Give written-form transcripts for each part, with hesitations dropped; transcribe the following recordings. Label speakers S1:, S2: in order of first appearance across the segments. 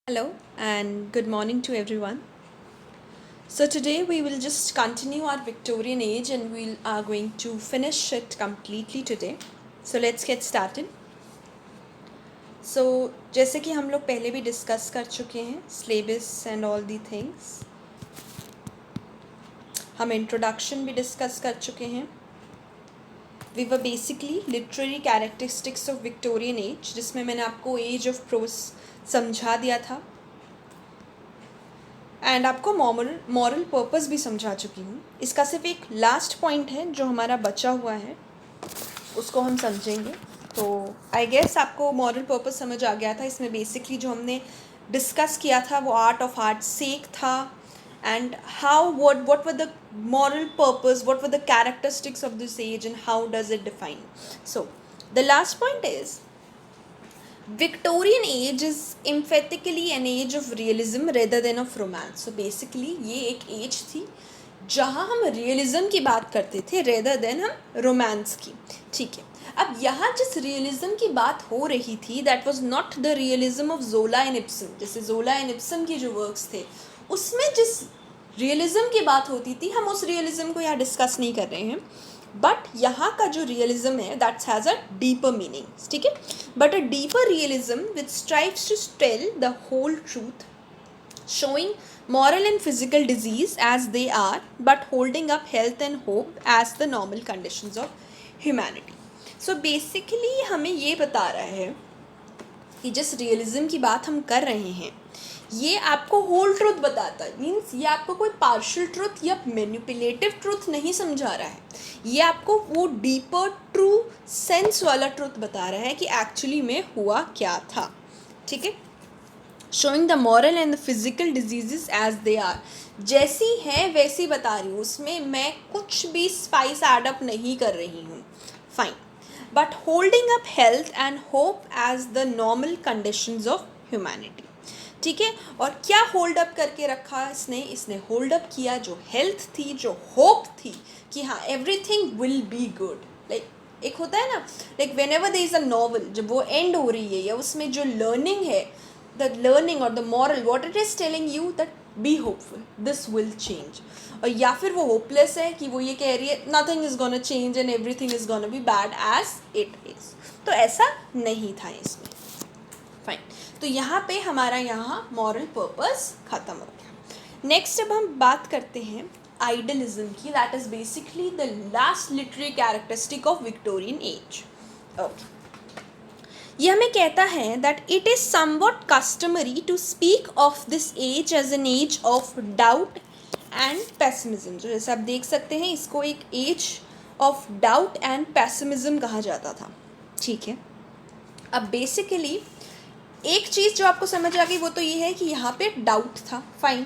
S1: Hello and good morning to everyone. So today we will just continue our Victorian age and we are going to finish it completely today. So let's get started. So जैसे कि हम लोग पहले भी discuss कर चुके हैं syllabus and all the things, हम इंट्रोडक्शन भी डिस्कस कर चुके हैं. We were basically literary characteristics of Victorian age, जिसमें मैंने आपको एज ऑफ प्रोस समझा दिया था एंड आपको मॉरल पर्पस भी समझा चुकी हूँ. इसका सिर्फ एक लास्ट पॉइंट है जो हमारा बचा हुआ है, उसको हम समझेंगे. तो आई गेस आपको मॉरल पर्पस समझ आ गया था. इसमें बेसिकली जो हमने डिस्कस किया था वो आर्ट ऑफ आर्ट सेक था and how what were the moral purpose, what were the characteristics of this age and how does it define. So the last point is Victorian age is emphatically an age of realism rather than of romance. So basically ये एक as थी जहाँ हम realism की बात करते थे rather than हम रोमांस की. ठीक है, अब यहाँ जिस रियलिज्म की बात हो रही थी that was not the realism of जोला एंड इब्सन. जैसे जोला एंड इब्सन के जो वर्क्स थे उसमें जिस रियलिज्म की बात होती थी हम उस रियलिज्म को यहाँ डिस्कस नहीं कर रहे हैं. बट यहाँ का जो रियलिज्म है that's has a deeper meaning. ठीक है, but a deeper realism which strives to tell the whole truth, showing moral and physical disease as they are but holding up health and hope as the normal conditions of humanity. So basically हमें ये बता रहा है कि जिस realism की बात हम कर रहे हैं ये आपको होल ट्रुथ बताता है. मीन्स ये आपको कोई पार्शियल ट्रुथ या मैनिपुलेटिव ट्रुथ नहीं समझा रहा है, ये आपको वो डीपर ट्रू सेंस वाला ट्रुथ बता रहा है कि एक्चुअली में हुआ क्या था. ठीक है, showing the moral and the physical diseases as they are. जैसी हैं वैसी बता रही हूँ, उसमें मैं कुछ भी स्पाइस एडअप नहीं कर रही हूँ. Fine, but holding up health and hope as the normal conditions of humanity. ठीक है, और क्या होल्ड अप करके रखा इसने होल्ड अप किया जो हेल्थ थी, जो होप थी कि हाँ everything will be good. Like एक होता है ना, like whenever there is a novel, जब वो एंड हो रही है या उसमें जो लर्निंग है, the learning or the moral what it is telling you that be hopeful, this will change. और या फिर वो hopeless है कि वो ये कह रही है nothing is gonna change and everything is gonna be bad as it is. तो ऐसा नहीं था इसमें. फाइन, तो यहाँ पे हमारा यहाँ moral purpose ख़त्म हो गया. नेक्स्ट अब हम बात करते हैं आइडलिज्म की. That is basically the last literary characteristic of Victorian age. Okay, यह हमें कहता है that it is somewhat customary to speak of this age as an age of doubt and pessimism. जो जैसे आप देख सकते हैं इसको एक age of doubt and pessimism कहा जाता था. ठीक है, अब बेसिकली एक चीज़ जो आपको समझ आ गई वो तो ये है कि यहाँ पे डाउट था. फाइन,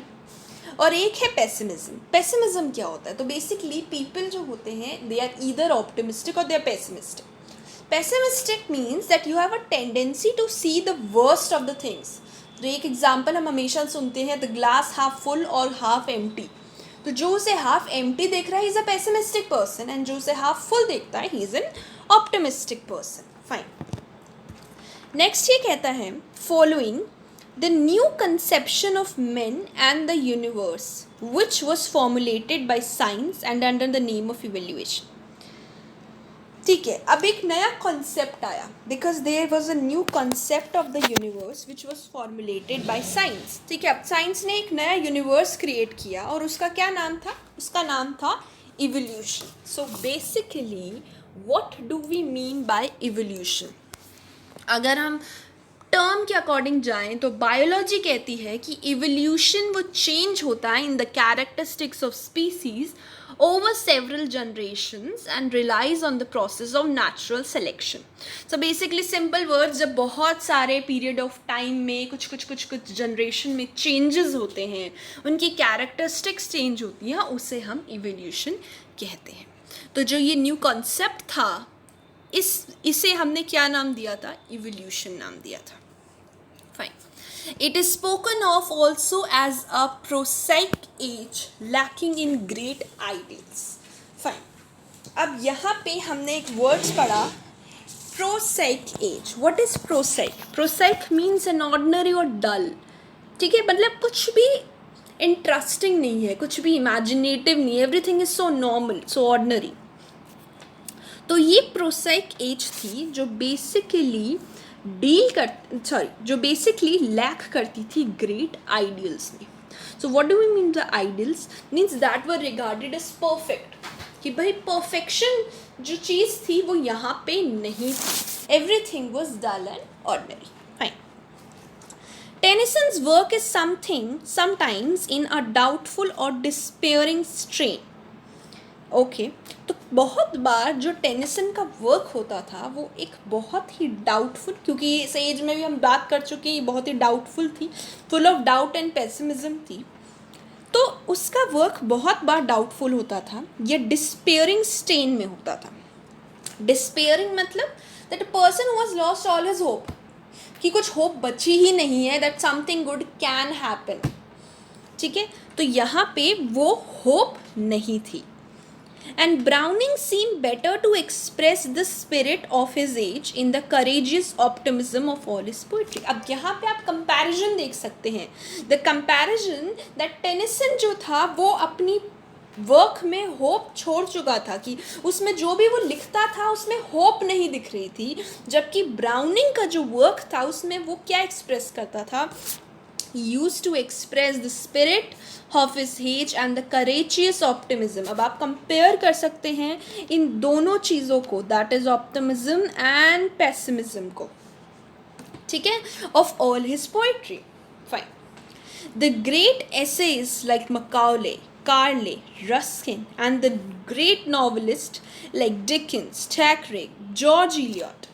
S1: और एक है पेसिमिज्म. पेसिमिज्म क्या होता है? तो बेसिकली पीपल जो होते हैं दे आर ईदर ऑप्टिमिस्टिक और they are pessimistic. Pessimistic means that you have a tendency to see the worst of the things. तो एक एग्जाम्पल हम हमेशा सुनते हैं, द ग्लास हाफ फुल और हाफ एम्प्टी. तो जो उसे हाफ एम्प्टी देख रहा है is a pessimistic person and जो उसे हाफ फुल देखता है he is an optimistic person. Fine, next ये कहता है following the new conception of man and the universe which was formulated by science and under the name of evaluation. ठीक है, अब एक नया कॉन्सेप्ट आया because there was a new concept of the universe which was formulated by science. ठीक है, अब science ने एक नया यूनिवर्स क्रिएट किया और उसका क्या नाम था? उसका नाम था evolution. So basically what do we mean by evolution? अगर हम टर्म के अकॉर्डिंग जाएं तो बायोलॉजी कहती है कि इवोल्यूशन वो चेंज होता है in the characteristics of species over several generations and relies on the process of natural selection. So basically simple words, जब बहुत सारे period of time में कुछ generation में changes होते हैं, उनकी characteristics change होती है, उसे हम evolution कहते हैं. तो जो ये new concept था इसे हमने क्या नाम दिया था? evolution नाम दिया था. Fine. It is spoken of also as a prosaic age lacking in great ideals. Fine. अब यहाँ पे हमने एक वर्ड्स पढ़ा prosaic age. What is prosaic? Prosaic means an ordinary or dull. ठीक है, मतलब कुछ भी इंटरेस्टिंग नहीं है, कुछ भी इमेजिनेटिव नहीं है, everything is so normal, so ordinary. तो ये प्रोसाइक एज थी जो बेसिकली जो बेसिकली लैक करती थी ग्रेट आइडियल्स में। So what do we mean the ideals? Means that were regarded as perfect, कि भाई परफेक्शन जो चीज़ थी वो यहाँ पे नहीं थी, everything was dull and ordinary. Fine. Tennyson's work is sometimes in a doubtful or despairing strain. Okay तो बहुत बार जो टेनिसन का वर्क होता था वो एक बहुत ही डाउटफुल, क्योंकि इस एज में भी हम बात कर चुके हैं, बहुत ही डाउटफुल थी, full of doubt and pessimism थी, तो उसका वर्क बहुत बार डाउटफुल होता था, ये डिस्पेयरिंग स्टेन में होता था। डिस्पेयरिंग मतलब that a person who has lost all his hope, कि कुछ होप बची ही नहीं है, that something good can happen. ठीक है, तो यहाँ पे वो होप नहीं थी। And Browning seemed better to express the spirit of his age in the courageous optimism of all his poetry. अब यहाँ पे आप comparison देख सकते हैं, the comparison that Tennyson जो था वो अपनी वर्क में होप छोड़ चुका था, कि उसमें जो भी वो लिखता था उसमें होप नहीं दिख रही थी, जबकि ब्राउनिंग का जो वर्क था उसमें वो क्या एक्सप्रेस करता था? He used to express the spirit of his age and the courageous optimism. अब आप कंपेयर कर सकते हैं इन दोनों चीज़ों को, that is optimism and pessimism को, ठीक है, of all his poetry. Fine. The great essays like Macaulay, Carlyle, Ruskin and the great novelist like Dickens, Thackeray, George Eliot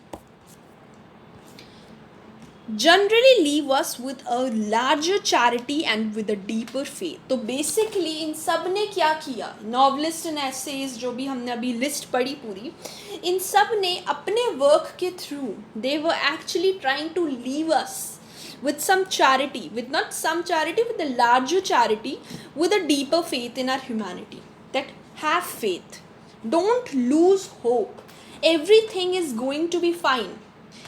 S1: generally leave us with a larger charity and with a deeper faith. तो basically इन सब ने क्या किया? Novelist and essays जो भी हमने अभी list पढ़ी पूरी, इन सब ने अपने वर्क के through they were actually trying to leave us with some charity, with not some charity, with a larger charity, with a deeper faith in our humanity. That have faith, don't lose hope, everything is going to be fine.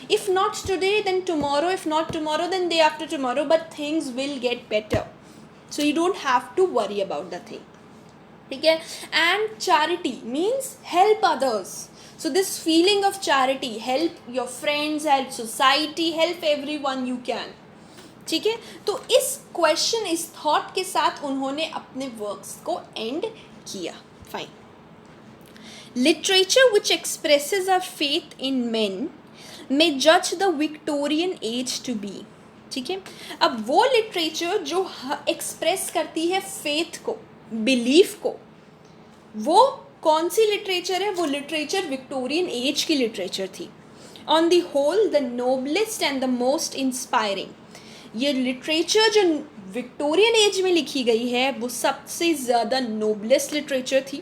S1: If not today, then tomorrow, if not tomorrow, then day after tomorrow, but things will get better. So you don't have to worry about the thing. Okay? And charity means help others. So this feeling of charity, help your friends, help society, help everyone you can. ठीक है, तो इस question, इस thought के साथ उन्होंने अपने works को एंड किया। Fine. Literature which expresses our faith in men may judge the Victorian age to be. ठीक है, अब वो लिटरेचर जो एक्सप्रेस करती है फेथ को, बिलीफ को, वो कौन सी लिटरेचर है? वो लिटरेचर विक्टोरियन एज की लिटरेचर थी। On the whole the noblest and the most inspiring, ये लिटरेचर जो विक्टोरियन एज में लिखी गई है वो सबसे ज़्यादा नोबलेस्ट लिटरेचर थी,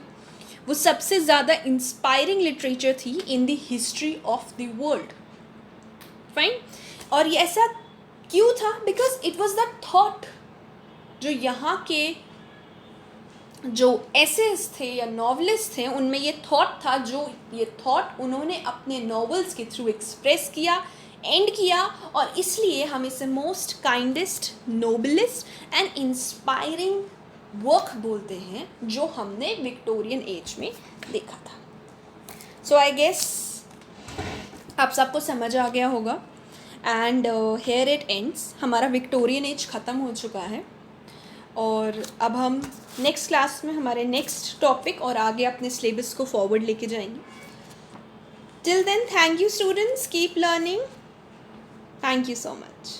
S1: वो सबसे ज़्यादा इंस्पायरिंग लिटरेचर थी in the history of the world. Fine. और ये ऐसा क्यों था? Because it was the thought, जो यहाँ के जो एसेस थे या नॉवलिस्ट थे उनमें ये थॉट था, जो ये थॉट उन्होंने अपने नॉवेल्स के थ्रू एक्सप्रेस किया, एंड किया, और इसलिए हम इसे most kindest, noblest and inspiring work बोलते हैं जो हमने विक्टोरियन एज में देखा था। सो आई गेस आप सबको समझ आ गया होगा। एंड हेयर इट एंड्स, हमारा विक्टोरियन एज ख़त्म हो चुका है, और अब हम नेक्स्ट क्लास में हमारे नेक्स्ट टॉपिक और आगे अपने सिलेबस को फॉरवर्ड लेके जाएंगे। Till then, thank you students, keep learning, thank you so much.